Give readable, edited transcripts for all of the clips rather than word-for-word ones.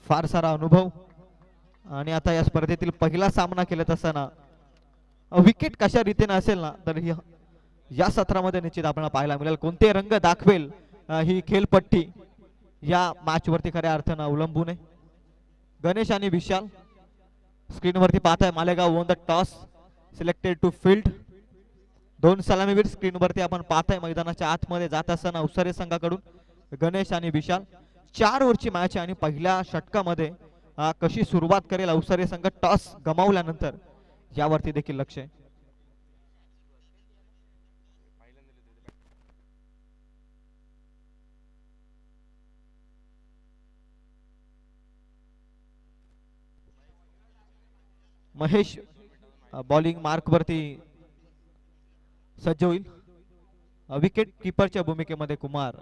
फार सारा अनुभव आणि आता या स्पर्धेतील पहिला सामना खेळत असताना विकेट कशा रीतीने असेल ना तर या सत्रामध्ये निश्चित आपल्याला पाहायला मिळेल कोणते रंग दाखवेल ही खेळपट्टी या मॅच वरती खऱ्या अर्थानं अवलंबून आहे. गणेश आणि विशाल स्क्रीन वरती पाहताय. Malegaon won the toss, selected to field. दोन सलामीवीर स्क्रीन वरती आपण पाहताय. मैदानाच्या आतमध्ये जात असताना अवसरे संघाकडून गणेश आणि विशाल. 4 ओव्हरची मॅच आणि पहिल्या षटकामध्ये कशी सुरुवात करेल अवसरे संघ टॉस गमावल्यानंतर यावरती देखील लक्ष आहे. महेश बॉलिंग मार्क वरती सज्ज होईल. विकेट कीपरच्या भूमिकेमध्ये कुमार.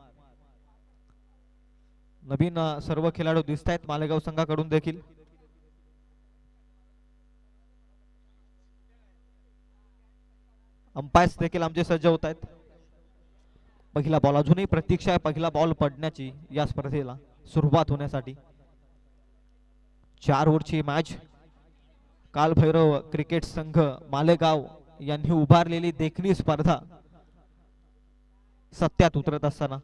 नवीन सर्व खेळाडू दिसत आहेत मालेगाव संघाकडून देखील. अंपायर्स देखील आमचे सज्ज होत आहेत. पहिला बॉल अजूनही प्रतीक्षा आहे पहिला बॉल पडण्याची या स्पर्धेला सुरुवात होण्यासाठी. 4 ओव्हरची मॅच. कालभैरव क्रिकेट संघ मालेगाव यांनी उभारलेली देखणी स्पर्धा सत्यात उतरत असताना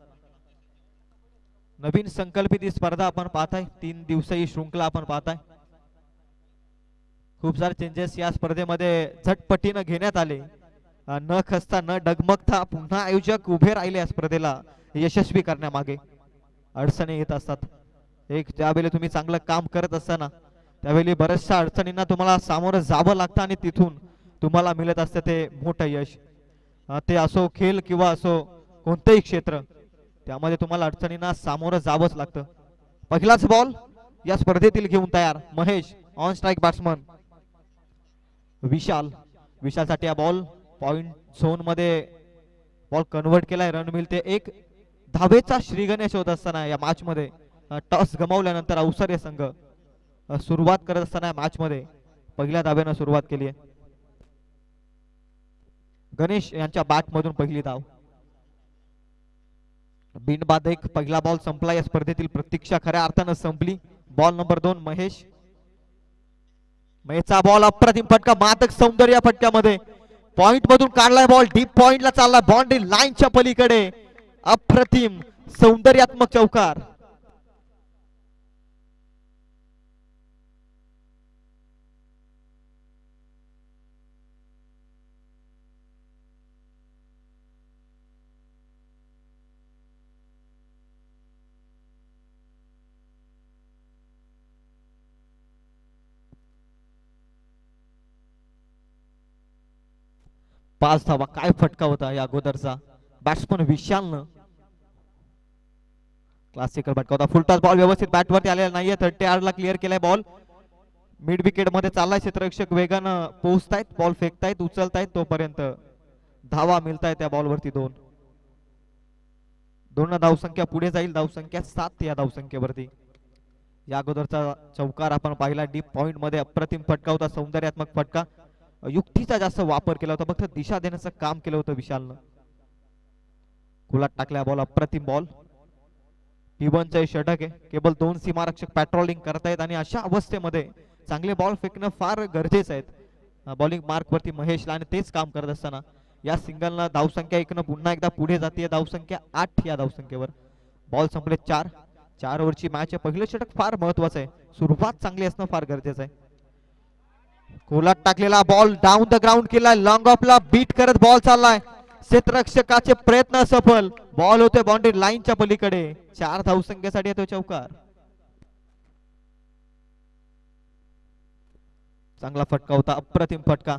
नवीन संकल्पित ही स्पर्धा आपण पाहताय. 3 दिवसीय श्रृंखला आपण पाहताय. खूप सारे चेंजेस या स्पर्धेमध्ये झटपटीने घेण्यात आले. न खचता न डगमगता पुन्हा आयोजक उभे राहिले या स्पर्धेला यशस्वी करण्यामागे. अडचणी येत असतात. एक ज्यावेळी तुम्ही चांगलं काम करत असताना त्यावेळी बऱ्याचशा अडचणींना तुम्हाला सामोरं जावं लागतं आणि तिथून तुम्हाला मिळत असते ते मोठं यश. ते असो खेळ किंवा असो कोणतेही क्षेत्र त्यामध्ये तुम्हाला अडचणींना सामोरं जावंच लागतं. पहिलाच बॉल या स्पर्धेतील घेऊन तयार महेश. ऑन स्ट्राइक बॅट्समन विशाल. विशालसाठी हा बॉल पॉइंट झोन मध्ये बॉल कन्वर्ट केलाय. रन मिळते. एक धावेचा श्री गणेश होत असताना या मॅच मध्ये टॉस गमावल्यानंतर अवसरे संघ सुरुवात करत असताना मॅच मध्ये पहिल्या धावेनं सुरुवात केली आहे. गणेश यांच्या बॅट मधून पहिली धाव. बिनबाद एक पहिला बॉल संपला. या स्पर्धेतील प्रतीक्षा खऱ्या अर्थानं संपली. Ball number 2 Mahesh. महेशचा बॉल अप्रतिम फटका. मादक सौंदर्य फटक्यामध्ये पॉइंट मधून काढलाय बॉल. डीप पॉइंटला चाललाय. बाउंड्री लाईनच्या पलीकडे अप्रतिम सौंदर्यात्मक चौकार. पाच धावा. काय फटका होता या अगोदरचा. बॅट्समन विशालनं क्लासिकल फटका होता. फुलटॉस बॉल व्यवस्थित बॅट वरती आलेला नाहीये. 30 यार्डला क्लिअर केलाय बॉल. मिड विकेट मध्ये चाललाय. क्षेत्ररक्षक वेगानं पोहोचतायत. बॉल फेकतायत उचलतायत तोपर्यंत धावा मिळतायत त्या बॉल वरती. 2 धावसंख्या पुढे जाईल. धावसंख्या 7 या धावसंख्येवरती. या अगोदरचा चौकार आपण पाहिला. डीप पॉइंट मध्ये अप्रतिम फटका होता. सौंदर्यात्मक फटका. युक्तीचा जास्त वापर केला होता. फक्त दिशा देण्याचं काम केलं होतं विशालनं. खुलात टाकल्या बॉल. अप्रतिम बॉल. P1चं षटक आहे. केवळ 2 सीमारक्षक पॅट्रोलिंग करतायत आणि अशा अवस्थेमध्ये चांगले बॉल फेकणं फार गरजेचं आहे. बॉलिंग मार्क वरती महेशला आणि तेच काम करत असताना या सिंगलनं धावसंख्या 1 पुन्हा एकदा पुढे जाते. धावसंख्या 8 या धावसंख्येवर. बॉल संपले 4 ओव्हरची मॅच आहे. पहिलं षटक फार महत्वाचं आहे. सुरुवात चांगली असणं फार गरजेचं आहे. खोलात टाकलेला बॉल डाऊन द ग्राउंड केलाय. लॉंग ऑफला बीट करत बॉल चाललाय. क्षेत्ररक्षकाचे प्रयत्न सफल. बॉल होते बाउंड्री लाईनच्या पलीकडे. 4 धावसंख्येसाठी येतो चौकार. चांगला फटका होता. अप्रतिम फटका.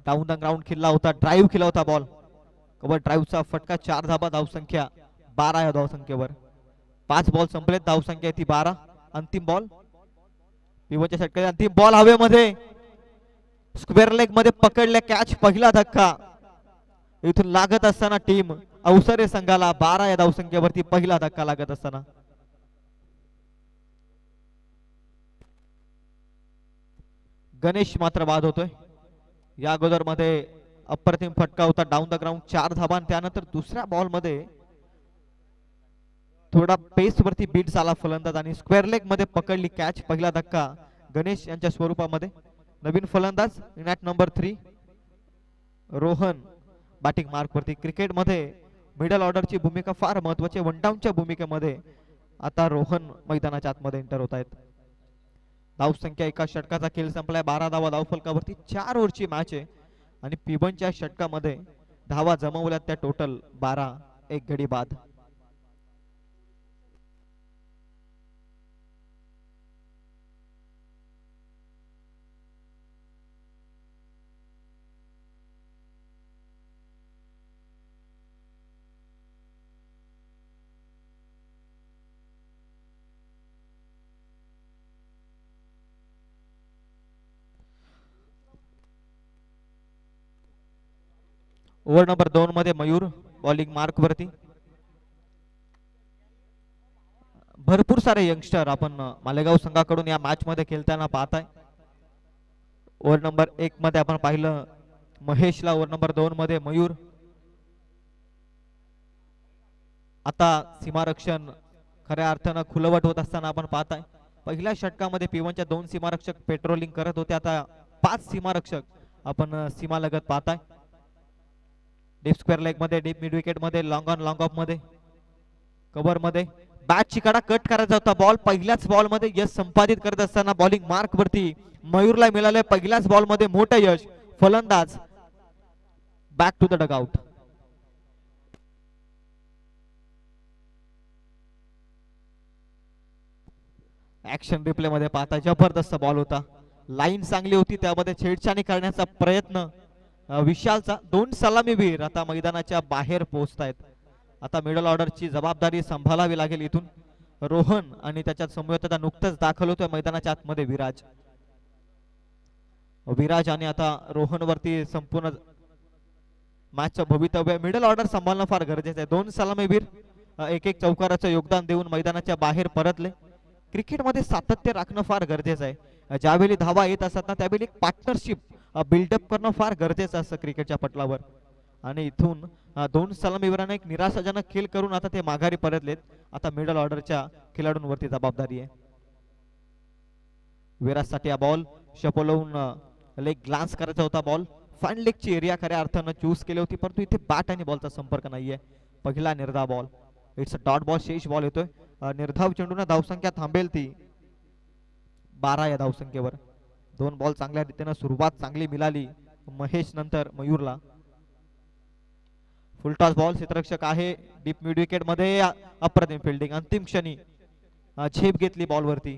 डाऊन द ग्राउंड खेळला होता. ड्राईव्ह केला होता बॉल. कव्हर ड्राईव्हचा फटका. 4 धावा. धावसंख्या 12 या धावसंख्येवर. 5 बॉल संपले. धावसंख्या ती 12. अंतिम बॉल. P1च्या षटकाचा अंतिम बॉल हवेमध्ये. स्क्वेअर लेग मध्ये पकडले कॅच. पहिला धक्का. इथून लागत असताना टीम अवसरे संघाला 12 या धावसंख्येवरती पहिला धक्का लागत असताना गणेश मात्र बाद होतोय. या अगोदर मध्ये अप्रतिम फटका होता. डाऊन द ग्राउंड 4 धावा. त्यानंतर दुसऱ्या बॉल मध्ये थोडा पेस वरती बीट झाला फलंदाज आणि स्क्वेअर लेग मध्ये पकडली कॅच. पहिला धक्का गणेश यांच्या स्वरूपामध्ये. नवीन फलंदाज in at number 3 Rohan batting mark वरती. क्रिकेटमध्ये मिडल ऑर्डरची भूमिका फार महत्वाची. वन डाऊनच्या भूमिकेमध्ये आता रोहन मैदानाच्या आतमध्ये एंटर होत आहेत. धावसंख्या एका षटकाचा खेळ संपलाय. 12 धावा धावफलकावरती. 4 ओव्हरची मॅच आहे आणि पिबनच्या षटकामध्ये धावा जमवल्यात त्या टोटल 12. एक गडी बाद. ओव्हर नंबर 2 मध्ये मयूर बॉलिंग मार्क वरती. भरपूर सारे यंगस्टर आपण मालेगाव संघाकडून या मॅच मध्ये खेळताना पाहताय. ओव्हर नंबर 1 मध्ये आपण पाहिलं महेशला. ओव्हर नंबर 2 मध्ये मयूर. आता सीमारक्षण खऱ्या अर्थानं खुलवट होत असताना आपण पाहताय. पहिल्या षटकामध्ये पिवनच्या 2 सीमारक्षक पेट्रोलिंग करत होते. आता 5 सीमारक्षक आपण सीमालगत पाहताय. डीप स्क्वेअर लेग मध्ये, डीप मिड विकेट मध्ये, लॉंग ऑन लॉंग ऑफ मध्ये, कव्हर मध्ये. बॅट चिकाडा कट करायचा होता. बॉल पहिल्याच बॉल मध्ये यश संपादित करत असताना बॉलिंग मार्क वरती मयूरला मिळाले पहिल्याच बॉल मध्ये मोठं यश. फलंदाज back to the dugout. Action replay मध्ये पाहता जबरदस्त बॉल होता. लाईन चांगली होती. त्यामध्ये छेडछाणी करण्याचा प्रयत्न विशालचा. 2 सलामीवीर आता मैदानाच्या बाहेर पोहोचतायत. आता मिडल ऑर्डरची जबाबदारी सांभाळावी लागेल इथून. रोहन आणि त्याच्यात समोर नुकतंच दाखल होतोय मैदानाच्या आतमध्ये विराज आणि आता रोहन वरती संपूर्ण मॅचचं भवितव्य. मिडल ऑर्डर सांभाळणं फार गरजेचं आहे. 2 सलामीवीर एक एक चौकाराचं योगदान देऊन मैदानाच्या बाहेर परतले. क्रिकेटमध्ये सातत्य राखणं फार गरजेचं आहे. ज्यावेळी धावा येत असतात ना त्यावेळी एक पार्टनरशिप बिल्डअप करणं फार गरजेचं असतं क्रिकेटच्या पटलावर. आणि इथून 2 सलामीवीरांना एक निराशाजनक खेळ करून आता ते माघारी परतलेत. आता मिडल ऑर्डरच्या खेळाडूंवरती जबाबदारी आहे. विराजसाठी हा बॉल शपोलवून लेग ग्लान्स करायचा होता. बॉल फाईन लेगची एरिया खऱ्या अर्थानं चूज केली होती, परंतु इथे बॅट आणि बॉलचा संपर्क नाहीये. पहिला निर्धाव ball. It's a dot ball. शेष बॉल येतोय. निर्धाव चेंडून धावसंख्या थांबेल ती 12 या धावसंख्येवर. 2 बॉल चांगल्या रीतीने सुरुवात चांगली मिळाली महेश नंतर मयूरला. Full toss ball. क्षेत्ररक्षक आहे डीप मिड विकेट मध्ये. अप्रतिम फिल्डिंग. अंतिम क्षणी झेप घेतली बॉल वरती.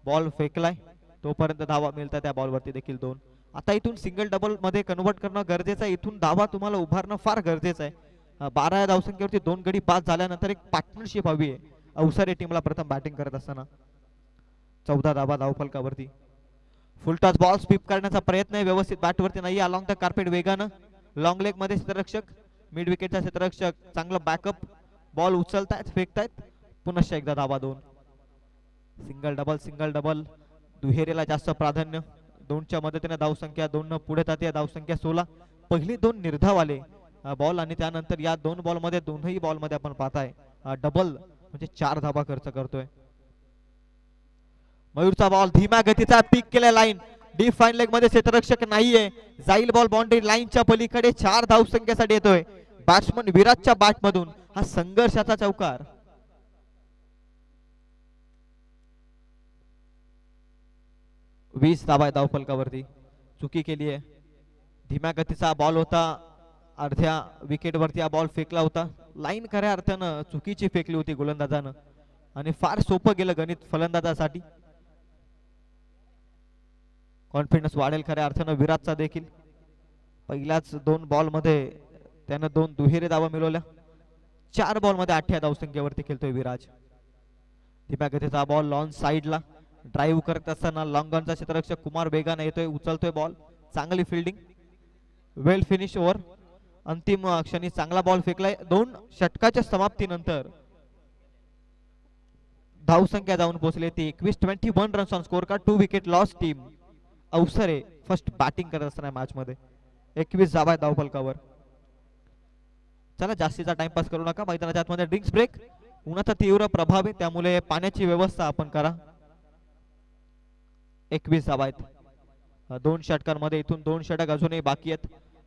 बॉल फेकलाय तोपर्यंत धावा मिळतात त्या बॉल वरती देखील 2. आता इथून सिंगल डबल मध्ये कन्वर्ट करणं गरजेचं आहे. इथून धावा तुम्हाला उभारणं फार गरजेचं आहे. 12 या धावसंख्येवरती 2 गडी बाद झाल्यानंतर एक पार्टनरशिप हवी आहे अवसरे टीमला प्रथम बॅटिंग करत असताना. 14 धावा धावफलकावरती. Full toss ball. स्वीप करण्याचा प्रयत्न आहे. व्यवस्थित बॅटवरती नाही. अलॉंग द कार्पेट वेगानं. लॉंग लेग मध्ये क्षेत्ररक्षक. मिड विकेटचा क्षेत्ररक्षक चांगलं बॅकअप. बॉल उचलतायत फेकतायत. पुनश्च एकदा धावा 2. Single double single double. दुहेरीला जास्त प्राधान्य. 2च्या मदतीने धावसंख्या 2 पुढे जाते. धावसंख्या 16. पहिली 2 निर्धाव आले बॉल आणि त्यानंतर या 2 बॉल मध्ये दोनही बॉल मध्ये आपण पाहताय डबल म्हणजे 4 धावा खर्च करतोय. मयूरचा बॉल धीम्या गतीचा. पिक केला लाईन. डीप फाईन लेग मध्ये क्षेत्ररक्षक नाहीये. जाईल बॉल बाउंड्री लाईनच्या पलीकडे. 4 धावसंख्येसाठी येतोय. बॅट्समन विराजच्या बॅट मधून हा संघर्षाचा चौकार. वीस धावा धावफलकावरती. चुकी केली आहे. धीम्या गतीचा बॉल होता. अर्ध्या विकेट वरती हा बॉल फेकला होता. लाईन खऱ्या अर्थानं चुकीची फेकली होती गोलंदाजानं आणि फार सोपं गेलं गणित फलंदाजासाठी. कॉन्फिडन्स वाढेल खऱ्या अर्थानं विराजचा देखील. पहिल्याच 2 बॉल मध्ये त्यानं 2 दुहेरी धावा मिळवल्या. 4 बॉल मध्ये 8 धावसंख्येवरती खेळतोय विराज. धीम्या गतीचा बॉल लॉन साइडला. ड्राईव्ह करत असताना लॉंग ऑनचा क्षेत्ररक्षक कुमार वेगाने येतोय. उचलतोय बॉल. चांगली फिल्डिंग. वेल फिनिश ओव्हर. अंतिम क्षणी चांगला बॉल फेकलाय. 2 षटकाच्या समाप्तीनंतर धावसंख्या जाऊन पोहोचली ती 21 runs on score card. 2 wicket loss team. अवसरे फर्स्ट बॅटिंग करत असताना मॅच मध्ये 21 धावा धावफलकावर. चला जास्तीचा टाइमपास करू नका. मैदानाच्या आतमध्ये ड्रिंक्स ब्रेक. उन्हाचा तीव्र प्रभाव आहे, त्यामुळे पाण्याची व्यवस्था आपण करा. 21 धावा आहेत 2 षटकांमध्ये. इथून 2 षटक अजूनही बाकी आहेत.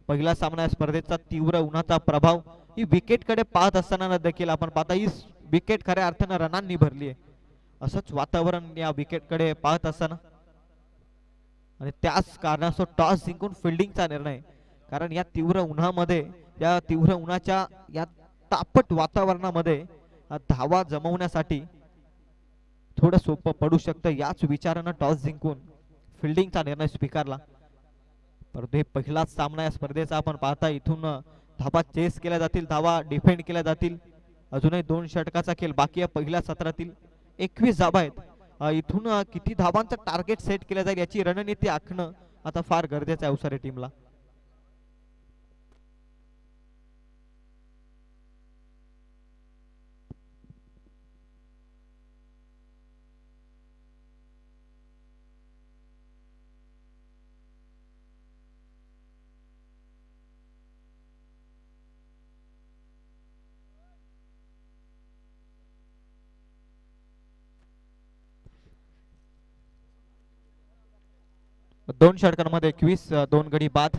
पहिला सामना स्पर्धेचा तीव्र उन्हाचा प्रभाव. ही विकेट कडे पाहत असताना देखील आपण पाहता ही विकेट खऱ्या अर्थानं रनांनी भरली आहे. असंच वातावरण या विकेट कडे पाहत असताना आणि त्याच कारणास्तव टॉस जिंकून फिल्डिंगचा निर्णय. कारण या तीव्र उन्हामध्ये, या तीव्र उन्हाच्या या तापट वातावरणामध्ये धावा जमवण्यासाठी थोडं सोपं पडू शकतं. याच विचारानं टॉस जिंकून फिल्डिंगचा निर्णय स्वीकारला. परंतु हे पहिलाच सामना या स्पर्धेचा आपण पाहता. इथून धावा चेस केल्या जातील, धावा डिफेंड केल्या जातील. अजूनही 2 षटकाचा खेळ बाकी आहे. पहिल्या सत्रातील 21 धावा आहेत. इथून किती धावांचं टार्गेट सेट केलं जाईल याची रणनीती आखणं आता फार गरजेचं आहे अवसरे टीमला. दोन षटकांमध्ये 21, 2 गडी बाद.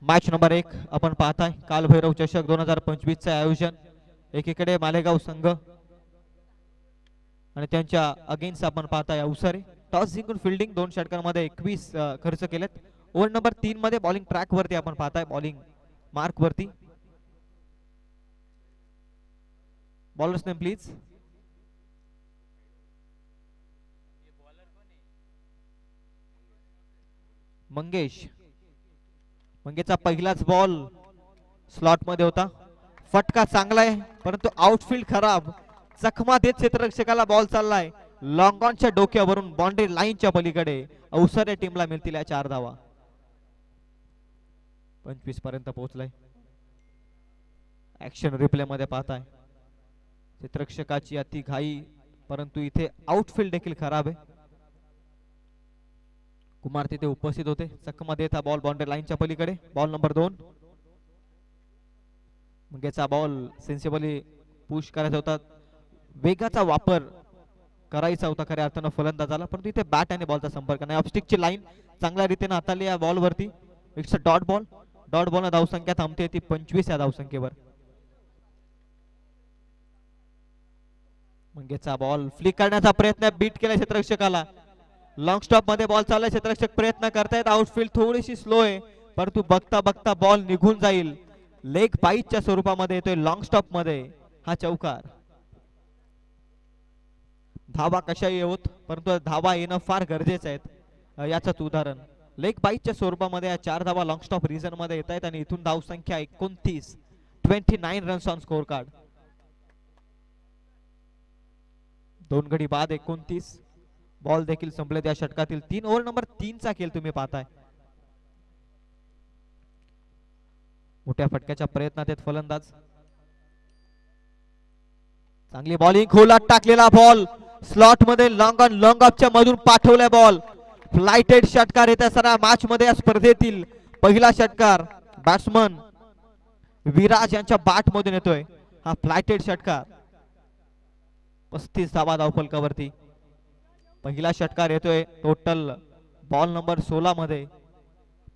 मॅच नंबर 1 आपण पाहताय. कालभैरव चषक 2025 चे आयोजन. एकीकडे मालेगाव संघ आणि त्यांच्या अगेन्स्ट आपण पाहताय अवसरे. टॉस जिंकून फिल्डिंग 2 षटकांमध्ये 21 खर्च केलेत. ओव्हर नंबर 3 मध्ये बॉलिंग ट्रॅक वरती आपण पाहताय, बॉलिंग मार्क वरती. Bowler's name please. मंगेशचा पहिलाच बॉल स्लॉट मध्ये होता. फटका चांगला आहे परंतु आउटफील्ड खराब. जखमा देत क्षेत्ररक्षकाला बॉल चाललाय लॉंग ऑनच्या डोक्यावरून बाउंड्री लाईनच्या पलीकडे. अवसरे टीमला मिळतील या 4 धावा. 25 पर्यंत पोहोचलाय. ऍक्शन रिप्ले मध्ये पाहताय क्षेत्ररक्षकाची अति घाई, परंतु इथे आउटफील्ड देखील खराब आहे. कुमार तिथे उपस्थित होते. चकमा देत हा बॉल बाउंड्री लाईनच्या पलीकडे. Ball number 2. मंगेचा ball sensibly push करायचा होता, वेगाचा वापर करायचा होता खऱ्या अर्थानं फलंदाजाला, परंतु इथे बॅट आणि बॉलचा संपर्क नाही. ऑफस्टिकची लाईन चांगल्या रीतीने हाताळली या बॉल वरती. It's a dot ball. Dot ball धावसंख्या थांबते ती 25 या धावसंख्येवर. मंगेचा बॉल फ्लिक करण्याचा प्रयत्न, बीट केला क्षेत्ररक्षकाला. लॉंग स्टॉप मध्ये बॉल चाललाय, क्षेत्ररक्षक प्रयत्न करतायत. आउटफील्ड थोडीशी स्लो आहे परंतु बघता बघता बॉल निघून जाईल. लेग बाईटच्या स्वरूपामध्ये येतोय लॉंग स्टॉप मध्ये हा चौकार. धावा कशाही होत परंतु धावा येणं फार गरजेचं आहे. याचंच उदाहरण लेग बाईटच्या स्वरूपामध्ये या 4 धावा लॉंग स्टॉप रिझन मध्ये येत आहेत आणि इथून धाव संख्या 29 रन्स ऑन स्कोर कार्ड. 2 गडी बाद 29. बॉल देखील संपले त्या षटकातील. 3 ओव्हर नंबर 3 चा खेळ तुम्ही पाहताय. मोठ्या फटक्याच्या प्रयत्नात आहेत फलंदाज. चांगली बॉलिंग, खोलात टाकलेला बॉल स्लॉट मध्ये लॉंग ऑन लॉंग ऑफच्या मधून पाठवला बॉल. फ्लाइटेड षटकार येत असताना मॅच मध्ये या स्पर्धेतील पहिला षटकार बॅट्समन विराज यांच्या बॅट मधून येतोय हा फ्लाइटेड षटकार. 35 धावा धावफलकावरती. पहिला षटकार येतोय टोटल बॉल नंबर 16 मध्ये.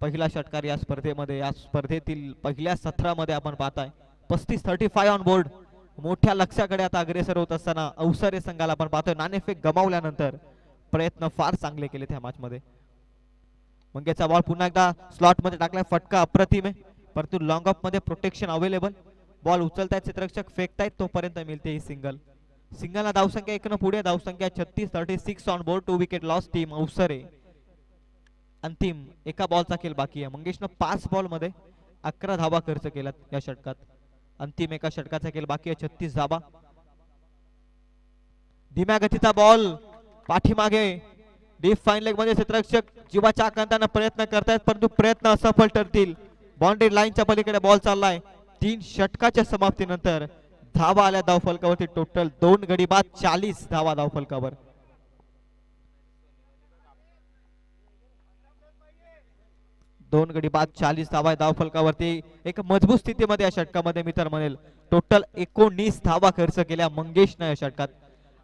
पहिला षटकार या स्पर्धेमध्ये, या स्पर्धेतील पहिल्या सत्रामध्ये आपण पाहताय. 35 ऑन बोर्ड. मोठ्या लक्ष्याकडे आता अग्रेसर होत असताना अवसरे संघाला आपण पाहतोय नाणेफेक गमावल्यानंतर प्रयत्न फार चांगले केले त्या मॅच मध्ये. मंगेचा बॉल पुन्हा एकदा स्लॉट मध्ये टाकलाय. फटका अप्रतिम आहे परंतु लॉंग ऑफ मध्ये प्रोटेक्शन अवेलेबल. बॉल उचलतायत क्षेत्ररक्षक, फेकतायत तोपर्यंत मिळते ही सिंगल. सिंगलला धावसंख्या 1 न पुढे. धावसंख्या 36 on board. 2 wicket loss team अवसरे. अंतिम एका बॉलचा खेळ बाकी आहे. मंगेशनं 5 बॉल मध्ये 11 धावा खर्च केल्यात या षटकात. अंतिम एका षटकाचा खेळ बाकी आहे. 36 धावा. धीम्या गतीचा बॉल पाठीमागे डीप फाईन लेग मध्ये क्षेत्ररक्षक जीवाच्या आकांताने प्रयत्न करतायत परंतु प्रयत्न असफल ठरतील. बाउंड्री लाईनच्या पलीकडे बॉल चाललाय. 3 षटकाच्या समाप्तीनंतर धावा आल्या धाव फलकावरती. टोटल 2 गडी बाद 40 धावा धाव फलकावर. दोन गडी बाद 40 धावा धाव फलकावरती. एक मजबूत स्थितीमध्ये या षटकामध्ये मी तर म्हणेल. टोटल 19 धावा खर्च केल्या मंगेशनं या षटकात.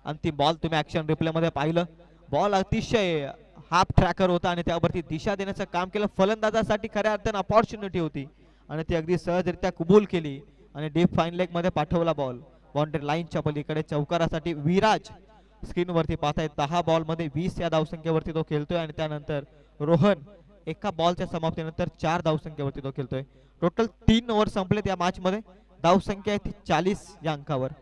अंतिम बॉल तुम्ही ऍक्शन रिप्ले मध्ये पाहिलं. बॉल अतिशय हाफ ट्रॅकर होता आणि त्यावरती दिशा देण्याचं काम केलं. फलंदाजासाठी खऱ्या अर्थानं अपॉर्च्युनिटी होती आणि ती अगदी सहजरित्या कबूल केली आणि डीप फाईन लेग मध्ये पाठवला बॉल. बाउंड्री लाईनच्या पलीकडे चौकारासाठी विराज स्क्रीनवरती पाहताय. 10 बॉल मध्ये 20 या धावसंख्येवरती तो खेळतोय आणि त्यानंतर रोहन एका बॉलच्या समाप्तीनंतर 4 धावसंख्येवरती तो खेळतोय. टोटल 3 ओव्हर संपलेत या मॅच मध्ये. धावसंख्या आहे ती 40 या अंकावर.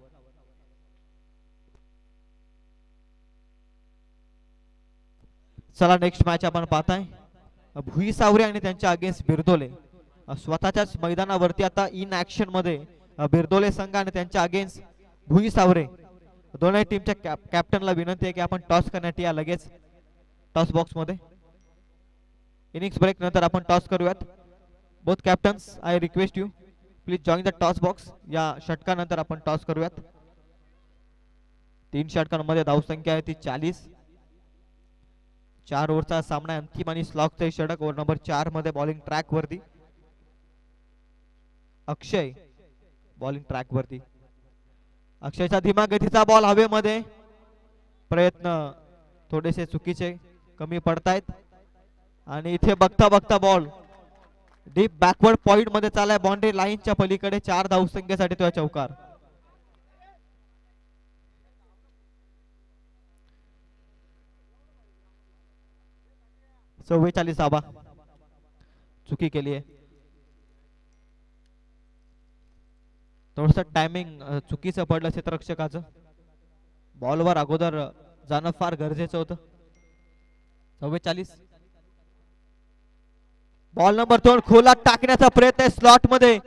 चला नेक्स्ट मॅच आपण पाहताय. भुई सावरे आणि त्यांच्या अगेन्स्ट बिरदोले. स्वतःच्याच मैदानावरती आता इन ऍक्शन मध्ये बिरदोले संघ आणि त्यांच्या अगेन्स्ट भुई सावरे. दोन्ही टीमच्या कॅप्टनला विनंती आहे की आपण टॉस करण्यात या लगेच टॉस बॉक्स मध्ये. इनिंग्स ब्रेक नंतर आपण टॉस करूयात. Both captains I request you please join the toss box. या षटकानंतर आपण टॉस करूयात. 3 षटकांमध्ये धावसंख्या आहे ती 40. 4 ओव्हरचा सामना. अंतिम आणि स्लॉगचा षटक. ओव्हर नंबर 4 मध्ये बॉलिंग ट्रॅक वरती अक्षय. बॉलिंग ट्रॅक वरती अक्षयचा धीमा गतीचा बॉल हवेमध्ये. प्रयत्न थोडेसे चुकीचे कमी पडतायत आणि इथे बघता बघता बॉल डीप बॅकवर्ड पॉइंट मध्ये चालाय. बाउंड्री लाईनच्या पलीकडे 4 धावसंख्येसाठी तो चौकार. चव्वेचाळीस धावा चुकी केली आहे. थोडस टायमिंग चुकीचं पडलं क्षेत्ररक्षकाचं. बॉलवर अगोदर जाणं फार गरजेचं होतं. 44. बॉल नंबर 2 खोलात टाकण्याचा प्रयत्न आहे स्लॉट मध्ये.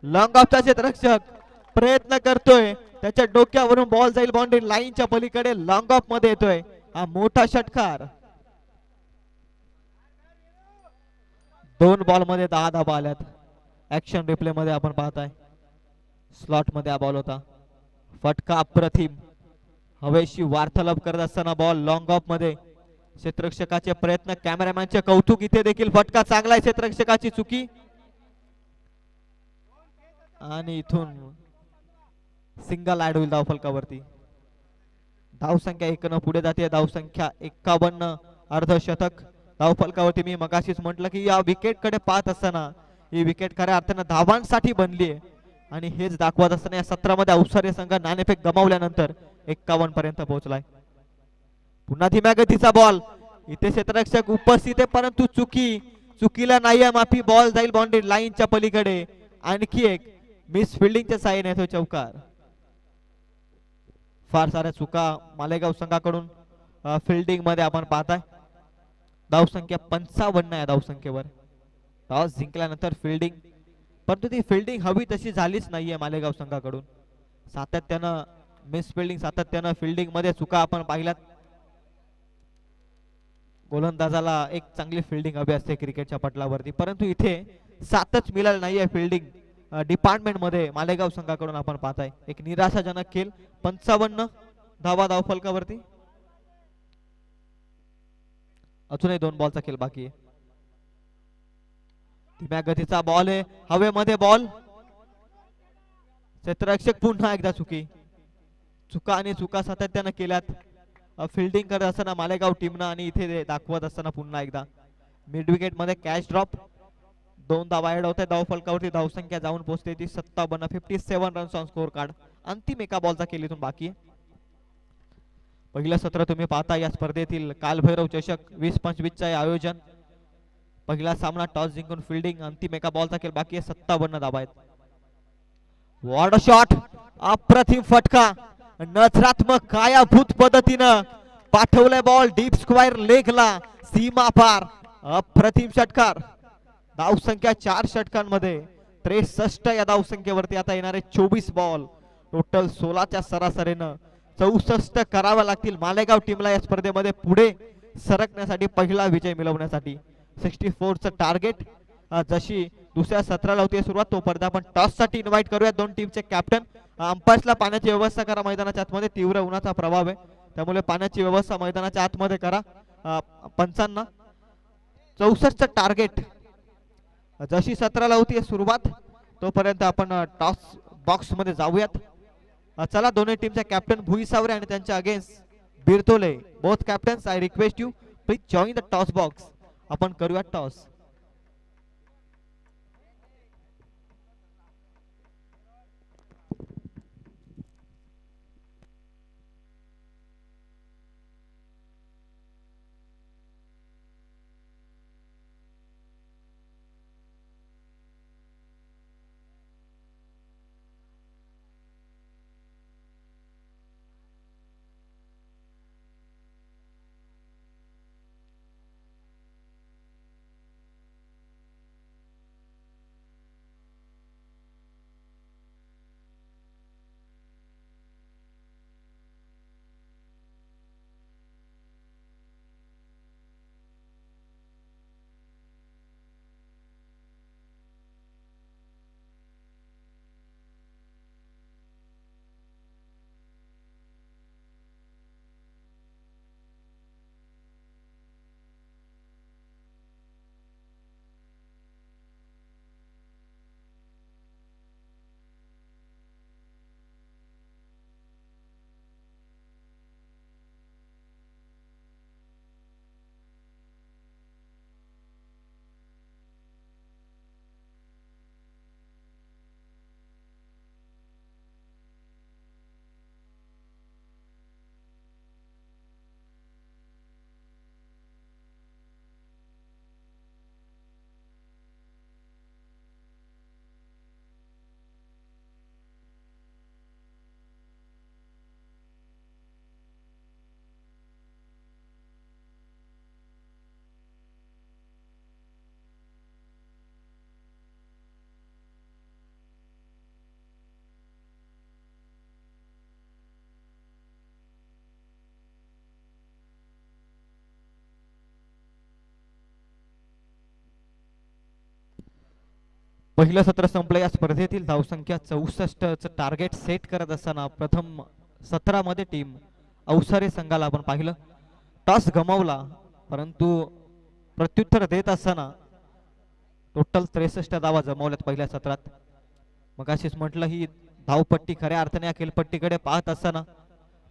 लॉंग ऑफचा क्षेत्ररक्षक प्रयत्न करतोय. त्याच्या डोक्यावरून बॉल जाईल बाउंड्री लाईनच्या पलीकडे. लॉंग ऑफ मध्ये येतोय हा मोठा षटकार. 2 बॉल मध्ये 10 धावा आल्यात. ऍक्शन रिप्ले मध्ये आपण पाहताय. स्लॉट मध्ये हा बॉल होता. फटका अप्रतिम. हवेशी वार्तालाप करत असताना बॉल लॉंग ऑफ मध्ये. क्षेत्ररक्षकाचे प्रयत्न. कॅमेरामॅनचे कौतुक. इथे देखील फटका चांगला आहे. क्षेत्ररक्षकाची चुकी आणि इथून सिंगल ऍड होईल धावफलकावरती. धावसंख्या 1 न पुढे जाते. धावसंख्या 51. अर्धशतक धावफलकावरती. मी मगाशीच म्हटलं की या विकेट कडे पाहत असताना ही विकेट खऱ्या अर्थानं धावांसाठी बनली आहे आणि हेच दाखवत असताना या सत्रामध्ये अवसरे संघ नाणेफेक गमावल्यानंतर 51 पर्यंत पोहोचलाय. पुन्हा धीम्या गतीचा बॉल. इथे क्षेत्ररक्षक उपस्थित आहे परंतु चुकीला नाहीये माफी. बॉल जाईल बाउंड्री लाईनच्या पलीकडे. आणखी एक मिस फिल्डिंगच्या साहाय्याने तो चौकार. फार साऱ्या चुका मालेगाव संघाकडून फिल्डिंग मध्ये आपण पाहताय. धावसंख्या 55 या धावसंख्येवर. टॉस जिंकल्यानंतर फिल्डिंग परंतु ती फिल्डिंग हवी तशी झालीच नाहीये मालेगाव संघाकडून. सातत्यानं मिस फिल्डिंग, सातत्यानं फिल्डिंग मध्ये चुका आपण पाहिल्यात. गोलंदाजाला एक चांगली फिल्डिंग हवी असते क्रिकेटच्या पटलावरती परंतु इथे सातच मिळालं नाहीये फिल्डिंग डिपार्टमेंट मध्ये मालेगाव संघाकडून आपण पाहताय. एक निराशाजनक खेळ. 55 धावा धावफलकावरती. अजूनही 2 बॉलचा खेळ बाकी आहे. धीम्या गतीचा बॉल आहे. हवेमध्ये बॉल. क्षेत्ररक्षक पुन्हा एकदा चुका आणि चुका सातत्यानं केल्यात फिल्डिंग करत असताना मालेगाव टीमनं आणि इथे दाखवत असताना पुन्हा एकदा मिड विकेट मध्ये कॅच ड्रॉप. 2 धावा ऍड होत आहेत धावफलकावरती. धावसंख्या जाऊन पोहोचते ती 57. 57 रन्स ऑन स्कोर कार्ड. अंतिम एका बॉलचा खेळ इथून बाकी आहे. पहिलं सत्र तुम्ही पाहता या स्पर्धेतील कालभैरव चषक 20-25 चे आयोजन. पहिला सामना टॉस जिंकून फिल्डिंग. अंतिम एका बॉलचा खेळ बाकी आहे. 57 धावा आहेत. What a shot. अप्रतिम फटका. नजरात्मक कायाभूत पद्धतीनं पाठवलाय बॉल डीप स्क्वायर लेगला. सीमा पार. अप्रतिम षटकार. धावसंख्या 4 षटकांमध्ये 63 या धावसंख्येवरती आता येणारे 24 बॉल. टोटल 16च्या सरासरीनं 64 कराव्या लागतील मालेगाव टीमला या स्पर्धेमध्ये पुढे सरकण्यासाठी, पहिला विजय मिळवण्यासाठी. 64चं टार्गेट. जशी दुसऱ्या सत्राला होती सुरुवात तोपर्यंत आपण टॉस साठी इन्व्हाइट करूया 2 टीमचे कॅप्टन अंपायर्सला पाण्याची व्यवस्था करा मैदानाच्या आतमध्ये, तीव्र उन्हाचा प्रभाव आहे त्यामुळे पाण्याची व्यवस्था मैदानाच्या आतमध्ये करा. पंचांना 64 टार्गेट. जशी 17ला होती सुरुवात तोपर्यंत आपण टॉस बॉक्स मध्ये जाऊयात. चला दोन्ही टीमच्या कॅप्टन भुई सावरे आणि त्यांच्या against Birtole, both captains I request you please join the toss box. आपण करूया टॉस. पहिलं सत्र संपलं. या स्पर्धेतील धावसंख्या 64चं टार्गेट सेट करत असताना प्रथम 17 मध्ये टीम अवसारे संघाला आपण पाहिलं. टॉस गमावला परंतु प्रत्युत्तर देत असताना टोटल 63 धावा जमवल्यात पहिल्या सत्रात. मग अशीच म्हटलं ही धावपट्टी खऱ्या अर्थाने या खेळपट्टीकडे पाहत असताना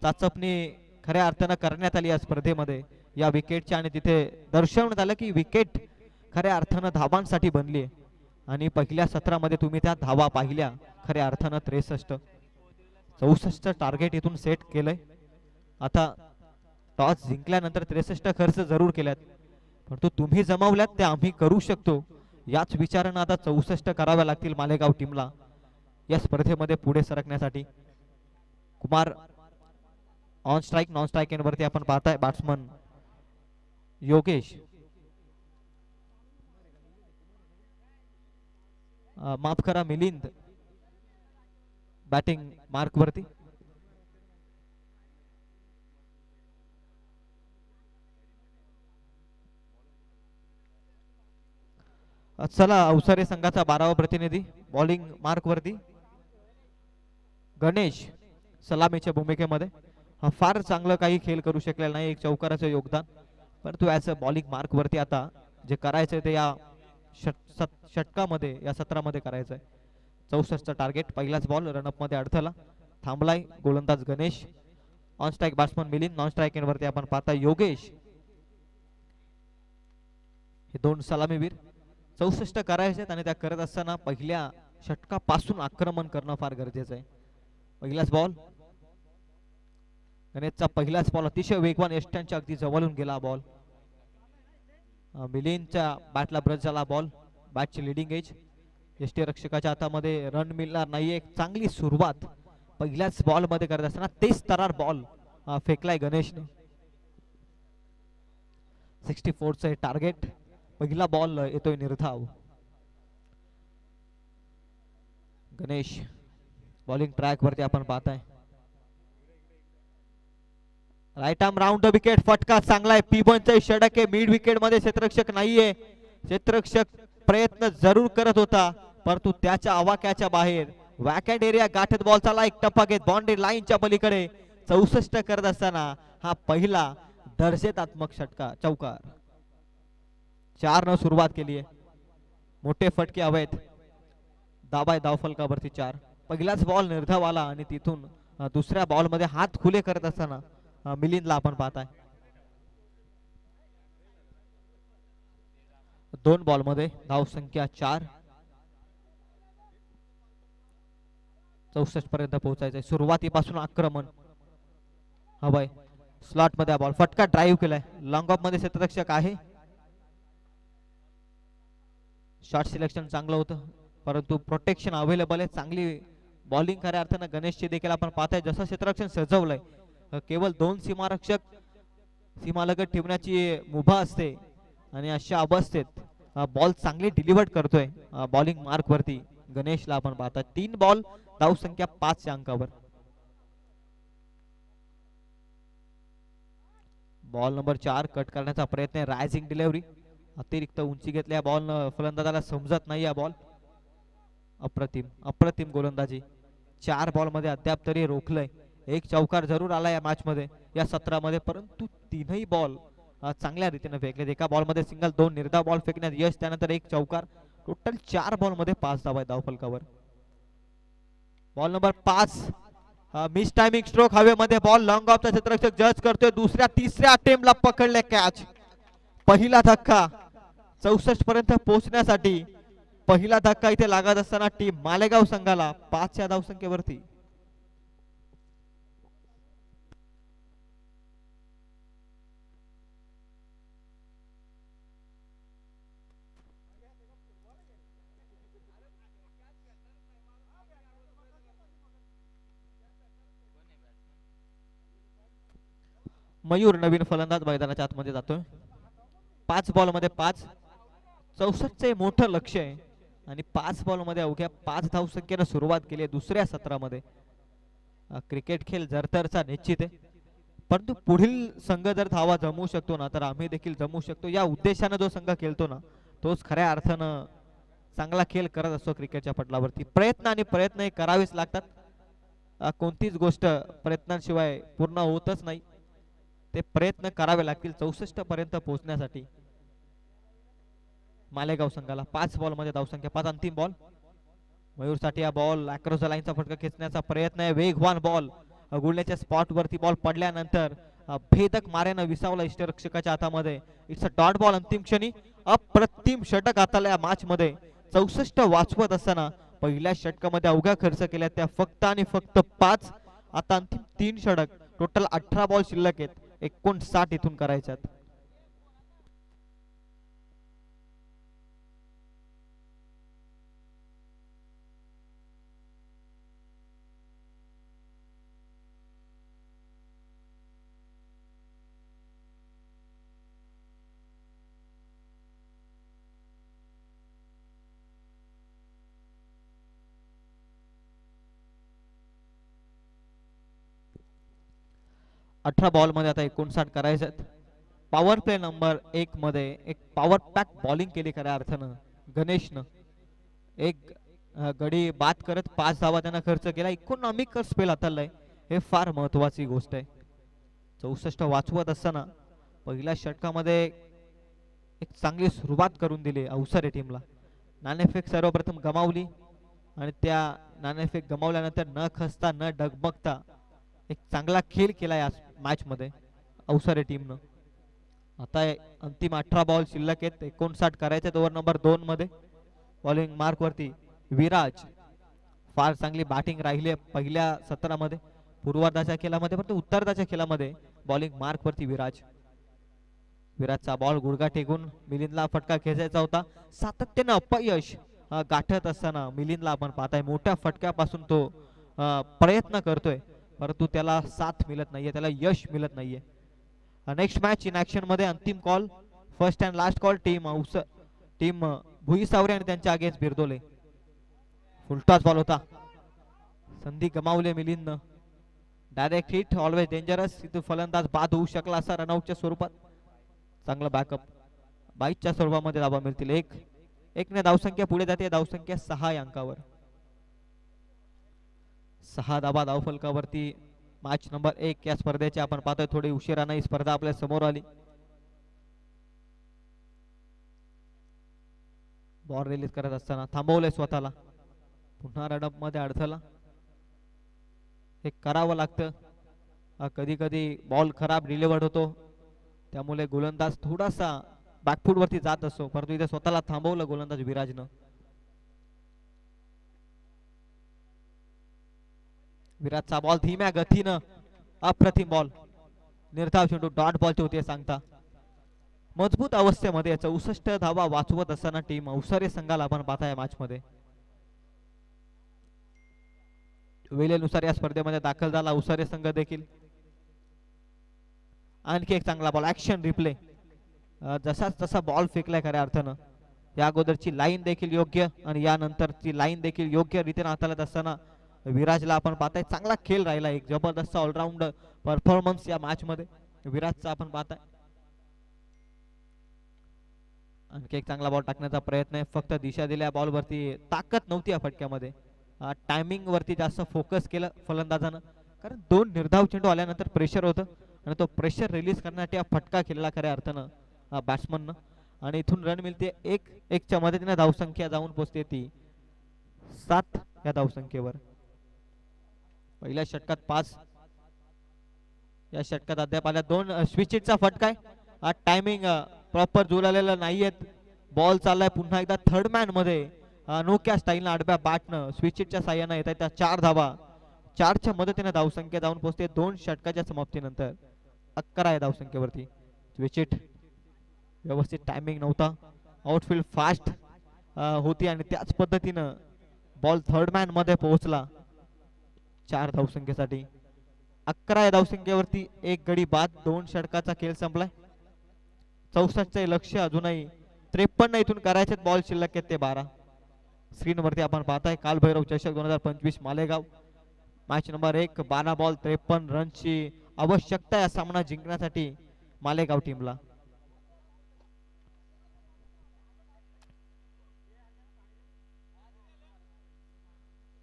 चाचपणी खऱ्या अर्थानं करण्यात आली या स्पर्धेमध्ये या विकेटची आणि तिथे दर्शवण्यात आलं की विकेट खऱ्या अर्थानं धावांसाठी बनली आहे आणि पहिल्या सत्रामध्ये तुम्ही त्या धावा पाहिल्या खऱ्या अर्थानं 64 टार्गेट इथून सेट केलंय. आता टॉस जिंकल्यानंतर 63 खर्च जरूर केल्यात परंतु तुम्ही जमावल्यात ते आम्ही करू शकतो याच विचारानं आता 64 कराव्या लागतील मालेगाव टीमला या स्पर्धेमध्ये पुढे सरकण्यासाठी. Kumar on strike non strike वरती आपण पाहताय बॅट्समन योगेश, माफ करा मिलिंद बॅटिंग मार्क वरती. चला अवसारे संघाचा 12वा प्रतिनिधी बॉलिंग मार्क वरती गणेश सलामीच्या भूमिकेमध्ये. फार चांगलं काही खेळ करू शकलेला नाही, एक चौकाराचं योगदान परंतु ॲज अ बॉलिंग मार्क वरती आता जे करायचं ते या षटकामध्ये या सत्रामध्ये करायचं आहे. 64 टार्गेट. पहिलाच बॉल रनअप मध्ये अडथळा थांबलाय गोलंदाज Ganesh. On strike batsman Milind, non strike वरती आपण पाहता योगेश. हे दोन सलामीवीर 64 करायचे आणि त्या करत असताना पहिल्या षटकापासून आक्रमण करणं फार गरजेचं आहे. पहिलाच बॉल गणेशचा पहिलाच बॉल अतिशय वेगवान यष्ट्यांच्या अगदी जवळून गेला बॉल. मिलिंदच्या बॅटला ब्रश झाला बॉल. बॅटची लिडिंग एज यष्टीरक्षकाच्या हातामध्ये रन मिळणार नाही. एक चांगली सुरुवात पहिल्याच बॉल मध्ये करत असताना तेच तरार बॉल फेकलाय गणेशने. 64चं टार्गेट. पहिला बॉल येतोय निर्धाव. गणेश बॉलिंग ट्रॅक वरती आपण पाहताय. Right arm round the wicket. फटका चांगला आहे. P1चा षटक आहे. मिड विकेट मध्ये क्षेत्ररक्षक नाहीये. क्षेत्ररक्षक प्रयत्न जरूर करत होता परंतु त्याच्या आवाक्याच्या बाहेर वॅकेट एरिया गाठत बॉल चालला एक टप्पा घेत बाउंड्री लाईनच्या पलीकडे 64 करत असताना हा पहिला दर्जेतात्मक षटकार चौकार. 4 न सुरुवात केली आहे. मोठे फटके हवेत. दाबाय धावफलकावरती 4. पहिलाच बॉल निर्धाव आला आणि तिथून दुसऱ्या बॉल मध्ये हात खुले करत असताना मिलिंदला आपण पाहताय. 2 बॉल मध्ये धाव संख्या 4. 64 पर्यंत पोहोचायचंय. सुरुवातीपासून आक्रमण हवंय. स्लॉट मध्ये बॉल फटका ड्राईव्ह केलाय. लॉंग ऑफ मध्ये क्षेत्ररक्षक आहे. शॉट सिलेक्शन चांगलं होतं परंतु प्रोटेक्शन अवेलेबल आहे. चांगली बॉलिंग खऱ्या अर्थानं गणेशची देखील आपण पाहताय. जसं क्षेत्ररक्षण सजवलंय केवळ 2 सीमारक्षक सीमालगत ठेवण्याची मुभा असते आणि अशा अवस्थेत बॉल चांगली डिलिव्हर्ड करतोय बॉलिंग मार्क वरती गणेशला आपण पाहताय. 3 बॉल धाव संख्या 5 च्या अंकावर. बॉल नंबर 4 कट करण्याचा प्रयत्न आहे. रायझिंग डिलिव्हरी अतिरिक्त उंची घेतल्या बॉल फलंदाजाला समजत नाही. बॉल अप्रतिम अप्रतिम गोलंदाजी. 4 बॉल मध्ये अद्याप तरी रोखलंय. एक चौकार जरूर आला या मॅच मध्ये या सत्रामध्ये परंतु 3ही बॉल चांगल्या रीतीने फेकलेत. एका बॉल मध्ये सिंगल 2 निर्धाव बॉल फेकण्यात यश त्यानंतर एक चौकार. टोटल 4 बॉल मध्ये 5 धावा आहेत धावफलकावर. Ball number 5 miss timing stroke हवेमध्ये बॉल लॉंग ऑफचा क्षेत्ररक्षक जज करतोय. दुसऱ्या तिसऱ्या अटेम्प्टला पकडले कॅच. पहिला धक्का 64 पर्यंत पोहोचण्यासाठी पहिला धक्का इथे लागत असताना टीम मालेगाव संघाला 5 या धावसंख्येवरती. मयूर नवीन फलंदाज मैदानाच्या आतमध्ये जातोय. 5 बॉल मध्ये 5. 64 चे मोठं लक्ष आहे आणि 5 बॉल मध्ये अवघ्या 5 धावसंख्येने सुरुवात केली आहे दुसऱ्या सत्रामध्ये. क्रिकेट खेळ जरतरचा निश्चित आहे परंतु पुढील संघ जर धावा जमवू शकतो ना तर आम्ही देखील जमवू शकतो. या उद्देशाने जो संघ खेळतो ना तोच खऱ्या अर्थानं चांगला खेळ करत असतो क्रिकेटच्या पटलावरती. प्रयत्न आणि प्रयत्न हे करावेच लागतात. कोणतीच गोष्ट प्रयत्नांशिवाय पूर्ण होतच नाही. ते प्रयत्न करावे लागतील 64 पर्यंत पोहोचण्यासाठी. मालेगाव संघाला 5 बॉल मध्ये धावसंख्या 5. अंतिम बॉल मयूर साठी. हा बॉल अक्रॉस द लाईनचा फटका खेचण्याचा प्रयत्न आहे. वेगवान बॉल गुळण्याच्या स्पॉट वरती बॉल पडल्यानंतर भेदक मार्यानं विसावला इष्टरक्षकाच्या हातामध्ये. It's a dot ball. अंतिम क्षणी अप्रतिम षटक हाताला या मॅच मध्ये. 64 वाचवत असताना पहिल्या षटकामध्ये अवघ्या खर्च केल्या त्या फक्त आणि फक्त 5. आता अंतिम 3 षटक. टोटल 18 बॉल शिल्लक आहेत. 59 इथून करायच्यात. अठरा बॉल मध्ये आता 59 करायचं. पॉवर प्ले नंबर 1 मध्ये एक पॉवर पॅक बॉलिंग केली खऱ्या अर्थानं गणेशनं. एक गडी बाद करत 5 धावा त्यांना खर्च केला. इकॉनॉमिक स्पेल हाताळलाय हे फार महत्वाची गोष्ट आहे. 64 वाचवत असताना पहिल्या षटकामध्ये एक चांगली सुरुवात करून दिली अवसरे टीमला. नाणेफेक सर्वप्रथम गमावली आणि त्या नाणेफेक गमावल्यानंतर न खचता न डगमगता एक चांगला खेळ केला या मॅच मध्ये अवसरे टीमनं. आता अंतिम 18 बॉल शिल्लक आहेत. 59 करायचे. ओव्हर नंबर 2 मध्ये बॉलिंग मार्क वरती विराज. फार चांगली बॅटिंग राहिली पहिल्या सत्रामध्ये पूर्वार्धाच्या खेळामध्ये परंतु उत्तरार्धाच्या खेळामध्ये बॉलिंग मार्क वरती विराज. विराजचा बॉल गुडघा टेकून मिलिंदला फटका खेचायचा होता. सातत्याने अपयश गाठत असताना मिलिंदला आपण पाहताय मोठ्या फटक्यापासून तो प्रयत्न करतोय परंतु त्याला साथ मिळत नाहीये त्याला यश मिळत नाहीये. नेक्स्ट मॅच इन ऍक्शन मध्ये अंतिम call first and last call team Bhuisaware आणि त्यांच्या अगेन्स्ट बिरदोले. फुलटॉस बॉल होता. संधी गमावले मिलिंदनं. Direct hit always dangerous. इथून फलंदाज बाद होऊ शकला असा रनआउटच्या स्वरूपात. चांगला बॅकअप 22च्या स्वरूपामध्ये धावा मिळतील. एक ने धावसंख्या पुढे जाते. धावसंख्या 6 अंकावर. 6 धाबा धावफलकावरती मॅच नंबर 1 या स्पर्धेची आपण पाहतोय. थोडी उशिराने ही स्पर्धा आपल्या समोर आली. बॉल रिलीज करत असताना थांबवलंय स्वतःला. पुन्हा रनअप मध्ये अडथळा. हे करावं लागतं. कधी कधी बॉल खराब डिलिव्हर्ड होतो, त्यामुळे गोलंदाज थोडासा बॅकफूट वरती जात असतो, परंतु इथे स्वतःला थांबवलं गोलंदाज विराजनं. विराटचा बॉल धीम्या गतीनं, अप्रतिम बॉल, निर्धाव चेंडू, डॉट बॉलचे होते सांगता. मजबूत अवस्थेमध्ये 64 धावा वाचवत असताना टीम अवसरे संघाला आपण पाहताय मॅच मध्ये. वेळेनुसार या स्पर्धेमध्ये दाखल झाला अवसरे संघ देखील. आणखी एक चांगला बॉल, ऍक्शन रिप्ले. जसा तसा बॉल फेकलाय खऱ्या अर्थानं. या अगोदरची लाईन देखील योग्य आणि यानंतरची लाईन देखील योग्य रीतीने हाताळत असताना विराजला आपण पाहताय चांगला खेळ राहिला. एक जबरदस्त ऑलराऊंड परफॉर्मन्स या मॅच मध्ये विराजचा आपण पाहताय. आणखी एक चांगला बॉल टाकण्याचा प्रयत्न आहे, फक्त दिशा दिल्या बॉल वरती ताकद नव्हती या फटक्यामध्ये. टायमिंग वरती जास्त फोकस केलं फलंदाजानं, कारण 2 निर्धाव चेंडू आल्यानंतर प्रेशर होतं आणि तो प्रेशर रिलीज करण्यासाठी हा फटका केलेला खऱ्या अर्थानं बॅट्समननं. आणि इथून रन मिळते 1-1च्या मदतीने धावसंख्या जाऊन पोहोचते ती 7 या धावसंख्येवर. पहिल्या षटकात 5, या षटकात अद्याप आल्या 2 स्विचिटचा फटका आहे. टायमिंग प्रॉपर जुळलेला नाहीये. बॉल चाललाय पुन्हा एकदा थर्ड मॅन मध्ये, अनोख्या स्टाईलनं आडव्या बॅटनं स्विचिटच्या साह्यानं येत आहे त्या 4 धावा. 4च्या मदतीने धावसंख्या जाऊन पोहोचते 2 षटकाच्या समाप्तीनंतर 11 या धावसंख्येवरती. स्विचिट व्यवस्थित टायमिंग नव्हता, आउटफील्ड फास्ट होती आणि त्याच पद्धतीनं बॉल थर्ड मॅन मध्ये पोहोचला 4 धावसंख्येसाठी. 11 या धावसंख्येवरती 1 गडी बाद, 2 षटकाचा खेळ संपलाय. 64चे लक्ष अजूनही 53 इथून करायचे बॉल शिल्लक आहेत ते 12. स्क्रीन वरती आपण पाहताय कालभैरव चषक 2025 मालेगाव मॅच नंबर 1. 12 बॉल 53 रनची आवश्यकता या सामना जिंकण्यासाठी मालेगाव टीमला.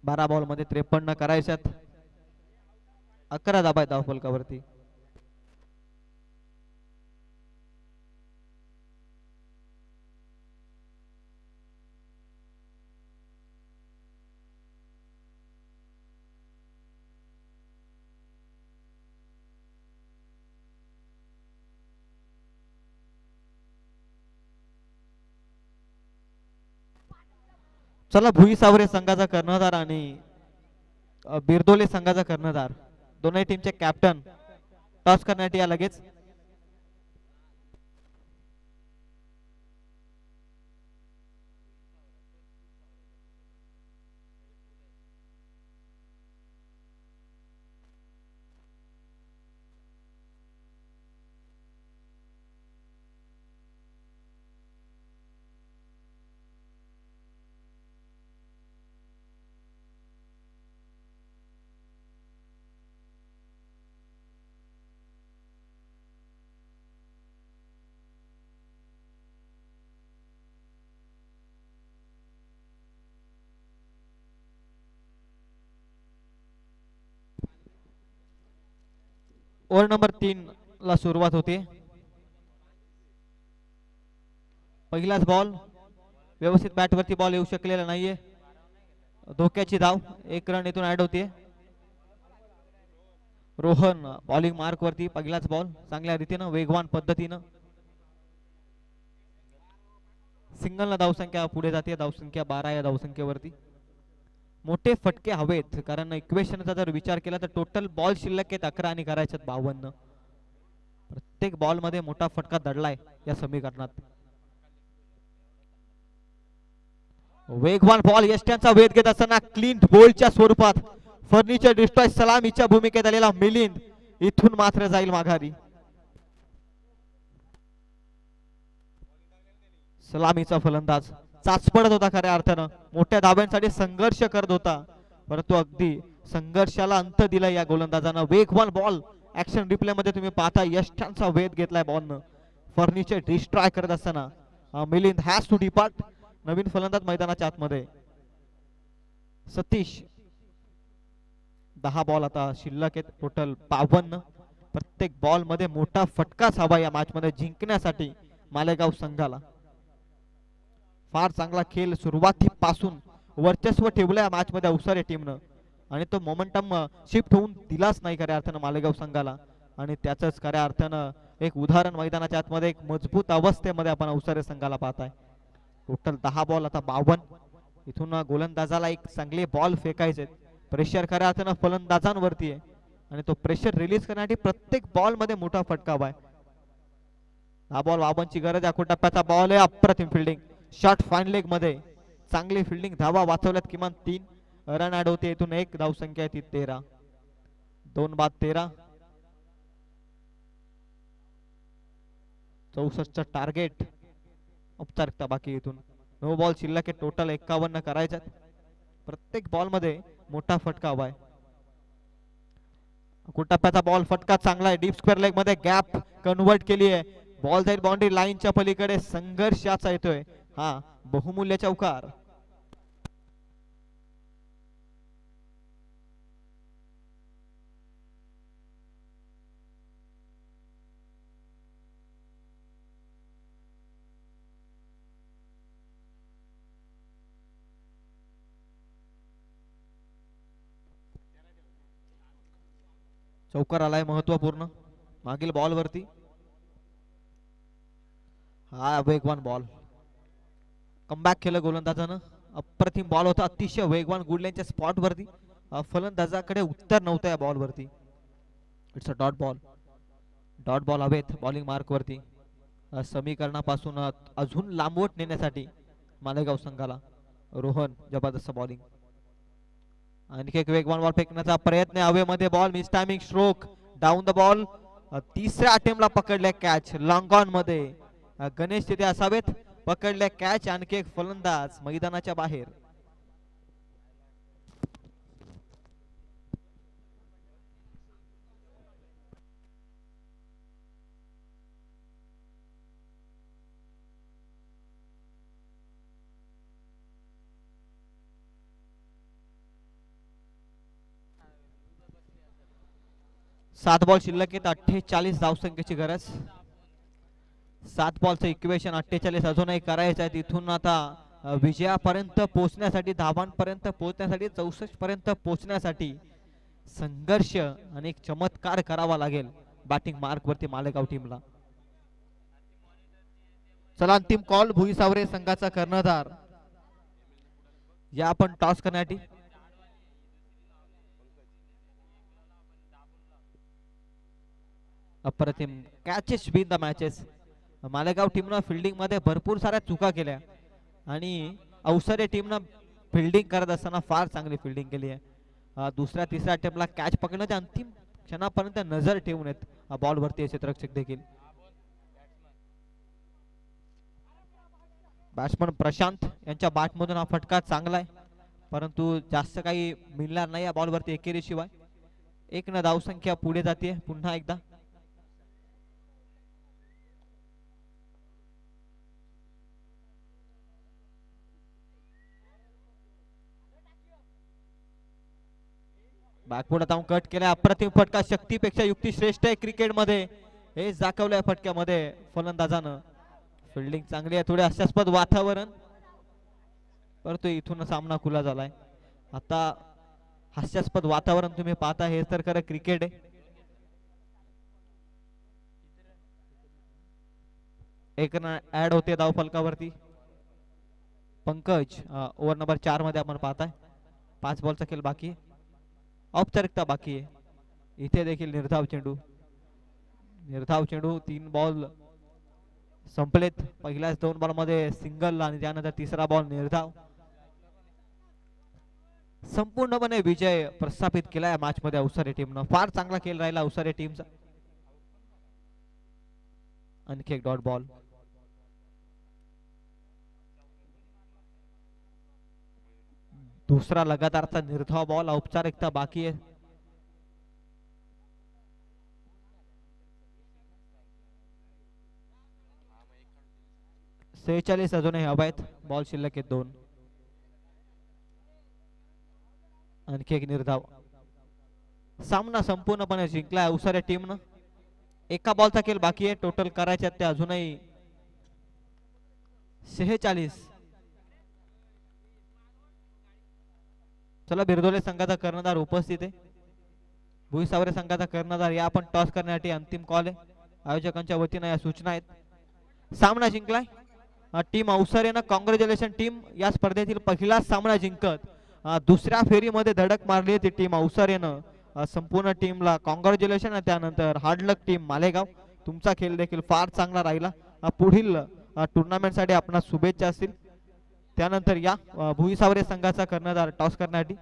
बारा बॉल मध्ये 53 करायच्यात. 11 धाबा आहेत धावफलकावरती. चला भुई सावरे संघाचा कर्णधार आणि बिरदोले संघाचा कर्णधार दोन्ही टीमचे कॅप्टन टॉस करण्यात या लगेच. ओव्हर नंबर 3 ला सुरुवात होते. पहिलाच बॉल, व्यवस्थित बॅट वरती बॉल येऊ शकलेला नाहीये. धोक्याची धाव, 1 रन इथून ऍड होते. रोहन बॉलिंग मार्क वरती. पहिलाच बॉल चांगल्या रीतीनं वेगवान पद्धतीनं सिंगल न धावसंख्या पुढे जाते. धावसंख्या 12 या धावसंख्येवरती. मोठे फटके हवेत, कारण इक्वेशनचा जर विचार केला तर टोटल बॉल शिल्लक आहेत 11 आणि करायच्यात 52. प्रत्येक बॉल मध्ये मोठा फटका दडलाय या समीकरणात. वेगवान बॉल यष्ट्यांचा वेध घेत असताना क्लीन बोल्डच्या स्वरूपात फर्निचर डिस्ट्रॉय सलामीच्या भूमिकेत आलेला मिलिंद इथून मात्र जाईल माघारी. सलामीचा फलंदाज चाचपडत होता खऱ्या अर्थानं, मोठ्या धाब्यांसाठी संघर्ष करत होता, परंतु अगदी संघर्षाला अंत दिला या गोलंदाजानं. वेगवान बॉल ऍक्शन रिप्ले मध्ये तुम्ही पाहता यष्ट्यांचा वेध घेतलाय बॉलनं. फर्निचर डिस्ट्रॉय करत असताना मिलिंद हॅज टू डिपार्ट. नवीन फलंदाज मैदानाच्या आतमध्ये सतीश 10 बॉल आता शिल्लक आहेत, टोटल 52. प्रत्येक बॉल मध्ये मोठा फटकाच हवा या मॅच मध्ये जिंकण्यासाठी मालेगाव संघाला. फार चांगला खेळ सुरुवातीपासून वर्चस्व ठेवलं या मॅच मध्ये अवसरे टीमनं आणि तो मोमेंटम शिफ्ट होऊन दिलाच नाही खऱ्या अर्थानं मालेगाव संघाला. आणि त्याचंच खऱ्या अर्थानं एक उदाहरण मैदानाच्या आतमध्ये एक मजबूत अवस्थेमध्ये आपण अवसरे संघाला पाहताय. टोटल 10 बॉल आता 52. इथून गोलंदाजाला एक चांगले बॉल फेकायचे. प्रेशर खऱ्या अर्थानं फलंदाजांवरती आहे आणि तो प्रेशर रिलीज करण्यासाठी प्रत्येक बॉल मध्ये मोठा फटका हवाय. हा बॉल 52 ची गरज आहे. टप्प्याचा बॉल आहे, अप्रतिम फिल्डिंग, शॉट फाईन लेग मध्ये चांगली फिल्डिंग, धावा वाचवल्यात किमान 3 रन ऍड होते. इथून एक धावसंख्या आहे ती 13. 2 बाद 13. 64 टार्गेट. औपचारिकता बाकी. इथून 9 बॉल शिल्लक आहे, टोटल 51 करायच्यात. प्रत्येक बॉल मध्ये मोठा फटका हवाय. टप्प्याचा बॉल फटका चांगला आहे, डीप स्क्वेअर लेग मध्ये गॅप कन्वर्ट केली आहे. बॉल जाईल बाउंड्री लाईनच्या पलीकडे, संघर्षाचा येतोय हा बहुमूल्य चौकार. चौकार आलाय महत्वपूर्ण मागील बॉल वरती. हा वेगवान बॉल, कमबॅक केलं गोलंदाजानं. अप्रतिम बॉल होता, अतिशय वेगवान गुडलेनच्या स्पॉट वरती. फलंदाजाकडे उत्तर नव्हतं या बॉल वरती. It's a dot ball. Dot ball हवेत बॉलिंग मार्क वरती. समीकरणापासून अजून लांबवट नेण्यासाठी मालेगाव संघाला. रोहन जबरदस्त बॉलिंग. आणखी एक वेगवान बॉल फेकण्याचा प्रयत्न, हवेमध्ये ball, miss timing stroke, down the ball. तिसऱ्या अटेम्प्टला पकडले कॅच, लॉंग ऑन मध्ये गणेश तिथे असावेत. पकडले कॅच, आणखी एक फलंदाज मैदानाच्या बाहेर. सात बॉल शिल्लक आहेत, 48 धावसंख्येची गरज. 7 बॉलचं इक्वेशन 48 अजूनही करायचं आहे. तिथून आता विजयापर्यंत पोहोचण्यासाठी, धावांपर्यंत पोहोचण्यासाठी, 64 पर्यंत पोहोचण्यासाठी संघर्ष आणि एक चमत्कार करावा लागेल बॅटिंग मार्क वरती मालेगाव टीमला. चला अंतिम कॉल, भुईसावरे संघाचा कर्णधार. या आपण टॉस करण्यासाठी अप्रतिम catches win the matches. Malegaon टीमनं फिल्डिंग मध्ये भरपूर साऱ्या चुका केल्या आणि अवसरे टीमनं फिल्डिंग करत असताना फार चांगली फिल्डिंग केली आहे. दुसऱ्या तिसऱ्या अटेम्प्टला कॅच पकडण्याच्या अंतिम क्षणापर्यंत नजर ठेवून आहेत बॉल वरती क्षेत्ररक्षक देखील. बॅट्समन प्रशांत यांच्या बॅटमधून हा फटका चांगला आहे, परंतु जास्त काही मिळणार नाही या बॉल वरती एकेरी शिवाय. 1 न धावसंख्या पुढे जाते पुन्हा एकदा. बॅकफुट आता कट केला, अप्रतिम फटका, शक्तीपेक्षा युक्ती श्रेष्ठ आहे क्रिकेटमध्ये हे दाखवलंय फटक्यामध्ये फलंदाजानं. फिल्डिंग चांगली आहे, थोडे हास्यास्पद वातावरण, परंतु इथून सामना खुला झालाय. आता हास्यास्पद वातावरण तुम्ही पाहता, हे तर खरं क्रिकेट आहे. एक रन ऍड होते धाव फलकावरती. पंकज ओव्हर नंबर 4 मध्ये आपण पाहताय. 5 बॉलचा खेळ बाकी आहे, औपचारिकता बाकी आहे. इथे देखील निर्धाव चेंडू, 3 बॉल संपलेत. पहिल्याच 2 बॉल मध्ये सिंगल आणि त्यानंतर तिसरा बॉल निर्धाव. संपूर्णपणे विजय प्रस्थापित केला या मॅच मध्ये अवसरे टीमनं. फार चांगला खेळ राहिला अवसरे टीमचा. आणखी एक डॉट बॉल. दुसरा लगातारचा निर्धाव बॉल, औपचारिकता बाकी आहे. 46 अजूनही हवा आहेत, बॉल शिल्लक आहेत 2. आणखी एक निर्धाव. सामना संपूर्णपणे जिंकलाय अवसारे टीमनं. एका बॉलचा खेळ बाकी आहे. टोटल करायचे ते अजूनही 46. चला बिरदोले संघाचा कर्णधार उपस्थित आहे. भुईसावरे संघाचा कर्णधार या आपण टॉस करण्यासाठी अंतिम कॉल आहे. आयोजकांच्या वतीने या सूचना आहेत. सामना जिंकलाय टीम अवसारेनं. Congratulation team. या स्पर्धेतील पहिला सामना जिंकत दुसऱ्या फेरीमध्ये धडक मारली होती टीम अवसारेनं. संपूर्ण टीमला कॉंग्रॅच्युलेशन. त्यानंतर हार्डलक टीम मालेगाव. तुमचा खेळ देखील फार चांगला राहिला. पुढील टुर्नामेंटसाठी आपणास शुभेच्छा असतील. त्यानंतर या भुईसावरे संघाचा कर्णधार टॉस करण्यासाठी